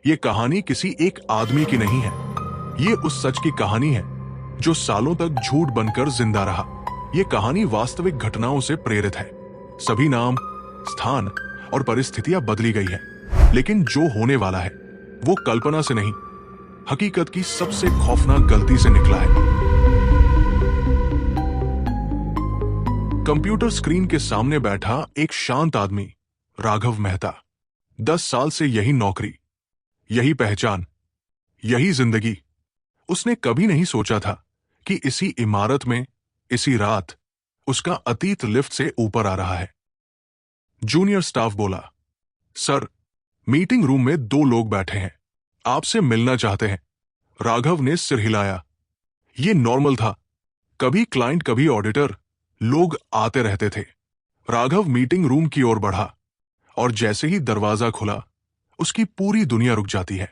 ये कहानी किसी एक आदमी की नहीं है। ये उस सच की कहानी है जो सालों तक झूठ बनकर जिंदा रहा। ये कहानी वास्तविक घटनाओं से प्रेरित है। सभी नाम, स्थान और परिस्थितियां बदली गई है, लेकिन जो होने वाला है वो कल्पना से नहीं, हकीकत की सबसे खौफनाक गलती से निकला है। कंप्यूटर स्क्रीन के सामने बैठा एक शांत आदमी, राघव मेहता। 10 साल से यही नौकरी, यही पहचान, यही जिंदगी। उसने कभी नहीं सोचा था कि इसी इमारत में, इसी रात, उसका अतीत लिफ्ट से ऊपर आ रहा है। जूनियर स्टाफ बोला, सर, मीटिंग रूम में 2 लोग बैठे हैं, आपसे मिलना चाहते हैं। राघव ने सिर हिलाया। ये नॉर्मल था। कभी क्लाइंट, कभी ऑडिटर, लोग आते रहते थे। राघव मीटिंग रूम की ओर बढ़ा और जैसे ही दरवाजा खुला, उसकी पूरी दुनिया रुक जाती है।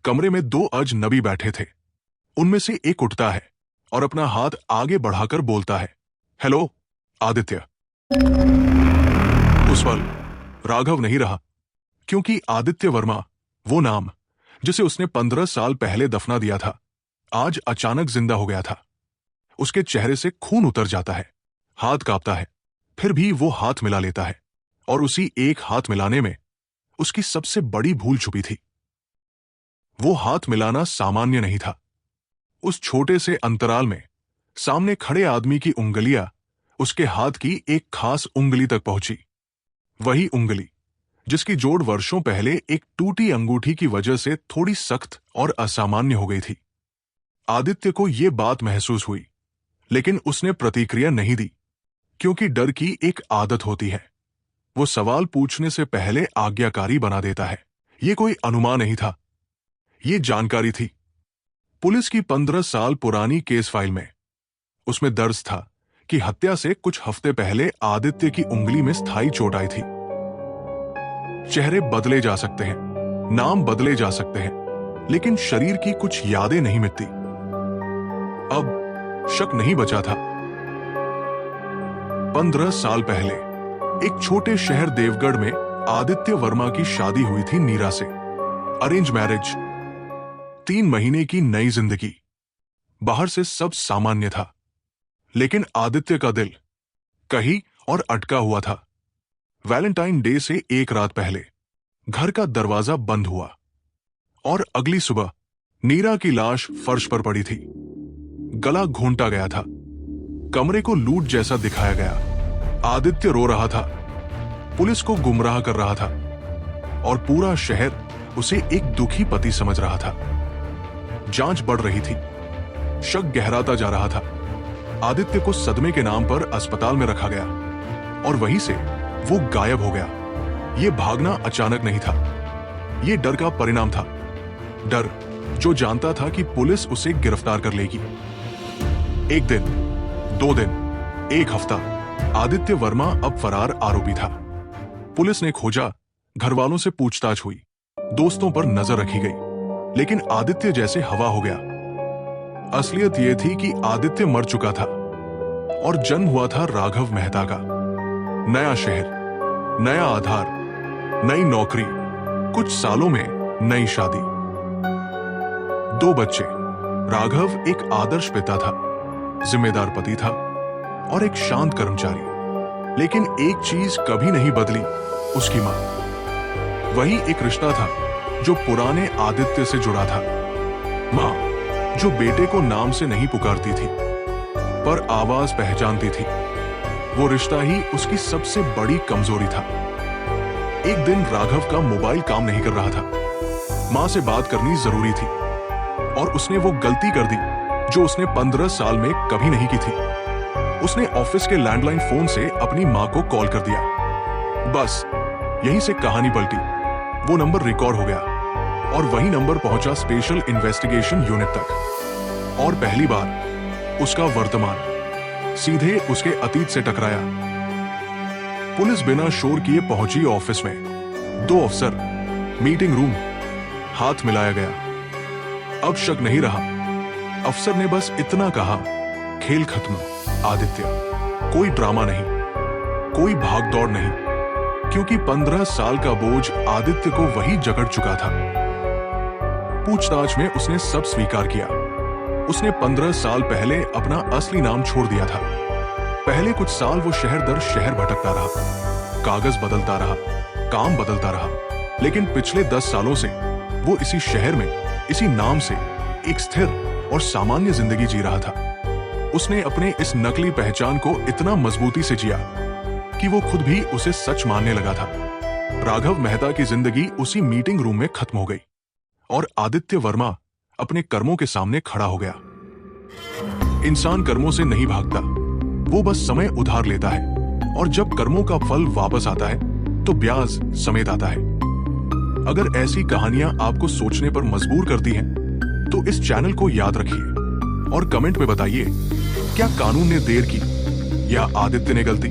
कमरे में 2 अजनबी बैठे थे। उनमें से एक उठता है और अपना हाथ आगे बढ़ाकर बोलता है, हेलो, आदित्य। उस पल राघव नहीं रहा, क्योंकि आदित्य वर्मा, वो नाम जिसे उसने 15 साल पहले दफना दिया था, आज अचानक जिंदा हो गया था। उसके चेहरे से खून उतर जाता है, हाथ कांपता है, फिर भी वो हाथ मिला लेता है। और उसी एक हाथ मिलाने में उसकी सबसे बड़ी भूल छुपी थी। वो हाथ मिलाना सामान्य नहीं था। उस छोटे से अंतराल में सामने खड़े आदमी की उंगलियां उसके हाथ की एक खास उंगली तक पहुंची। वही उंगली जिसकी जोड़ वर्षों पहले एक टूटी अंगूठी की वजह से थोड़ी सख्त और असामान्य हो गई थी। आदित्य को यह बात महसूस हुई, लेकिन उसने प्रतिक्रिया नहीं दी, क्योंकि डर की एक आदत होती है, वो सवाल पूछने से पहले आज्ञाकारी बना देता है। यह कोई अनुमान नहीं था, ये जानकारी थी। पुलिस की 15 साल पुरानी केस फाइल में उसमें दर्ज था कि हत्या से कुछ हफ्ते पहले आदित्य की उंगली में स्थायी चोट आई थी। चेहरे बदले जा सकते हैं, नाम बदले जा सकते हैं, लेकिन शरीर की कुछ यादें नहीं मिटती। अब शक नहीं बचा था। 15 साल पहले एक छोटे शहर देवगढ़ में आदित्य वर्मा की शादी हुई थी नीरा से। अरेंज मैरिज, 3 महीने की नई जिंदगी। बाहर से सब सामान्य था, लेकिन आदित्य का दिल कहीं और अटका हुआ था। वैलेंटाइन डे से एक रात पहले घर का दरवाजा बंद हुआ और अगली सुबह नीरा की लाश फर्श पर पड़ी थी। गला घोंटा गया था, कमरे को लूट जैसा दिखाया गया। आदित्य रो रहा था, पुलिस को गुमराह कर रहा था और पूरा शहर उसे एक दुखी पति समझ रहा था। जांच बढ़ रही थी, शक गहराता जा रहा था। आदित्य को सदमे के नाम पर अस्पताल में रखा गया और वहीं से वो गायब हो गया। ये भागना अचानक नहीं था, ये डर का परिणाम था। डर जो जानता था कि पुलिस उसे गिरफ्तार कर लेगी। 1 दिन, 2 दिन, 1 हफ्ता, आदित्य वर्मा अब फरार आरोपी था। पुलिस ने खोजा, घर वालों से पूछताछ हुई, दोस्तों पर नजर रखी गई, लेकिन आदित्य जैसे हवा हो गया। असलियत यह थी कि आदित्य मर चुका था और जन्म हुआ था राघव मेहता का। नया शहर, नया आधार, नई नौकरी, कुछ सालों में नई शादी, 2 बच्चे। राघव एक आदर्श पिता था, जिम्मेदार पति था और एक शांत कर्मचारी। लेकिन एक चीज कभी नहीं बदली, उसकी मां। वही एक रिश्ता था जो पुराने आदित्य से जुड़ा था। मां जो बेटे को नाम से नहीं पुकारती थी, पर आवाज पहचानती थी। वो रिश्ता ही उसकी सबसे बड़ी कमजोरी था। एक दिन राघव का मोबाइल काम नहीं कर रहा था। मां से बात करनी जरूरी थी और उसने वो गलती कर दी जो उसने 15 साल में कभी नहीं की थी। उसने ऑफिस के लैंडलाइन फोन से अपनी मां को कॉल कर दिया। बस यहीं से कहानी पलटी। वो नंबर रिकॉर्ड हो गया और वही नंबर पहुंचा स्पेशल इन्वेस्टिगेशन यूनिट तक। और पहली बार उसका वर्तमान सीधे उसके अतीत से टकराया। पुलिस बिना शोर किए पहुंची ऑफिस में। 2 अफसर, मीटिंग रूम, हाथ मिलाया गया। अब शक नहीं रहा। अफसर ने बस इतना कहा, खेल खत्म आदित्य। कोई ड्रामा नहीं, कोई भागदौड़ नहीं, क्योंकि 15 साल का बोझ आदित्य को वही जकड़ चुका था। पूछताछ में उसने सब स्वीकार किया। उसने 15 साल पहले अपना असली नाम छोड़ दिया था। पहले कुछ साल वो शहर दर शहर भटकता रहा, कागज बदलता रहा, काम बदलता रहा, लेकिन पिछले 10 सालों से वो इसी शहर में इसी नाम से एक स्थिर और सामान्य जिंदगी जी रहा था। उसने अपने इस नकली पहचान को इतना मजबूती से जिया कि वो खुद भी उसे सच मानने लगा था। राघव मेहता की जिंदगी उसी मीटिंग रूम में खत्म हो गई और आदित्य वर्मा अपने कर्मों के सामने खड़ा हो गया। इंसान कर्मों से नहीं भागता, वो बस समय उधार लेता है और जब कर्मों का फल वापस आता है तो ब्याज समेत आता है। अगर ऐसी कहानियां आपको सोचने पर मजबूर करती हैं, तो इस चैनल को याद रखिए और कमेंट में बताइए, क्या कानून ने देर की या आदित्य ने गलती?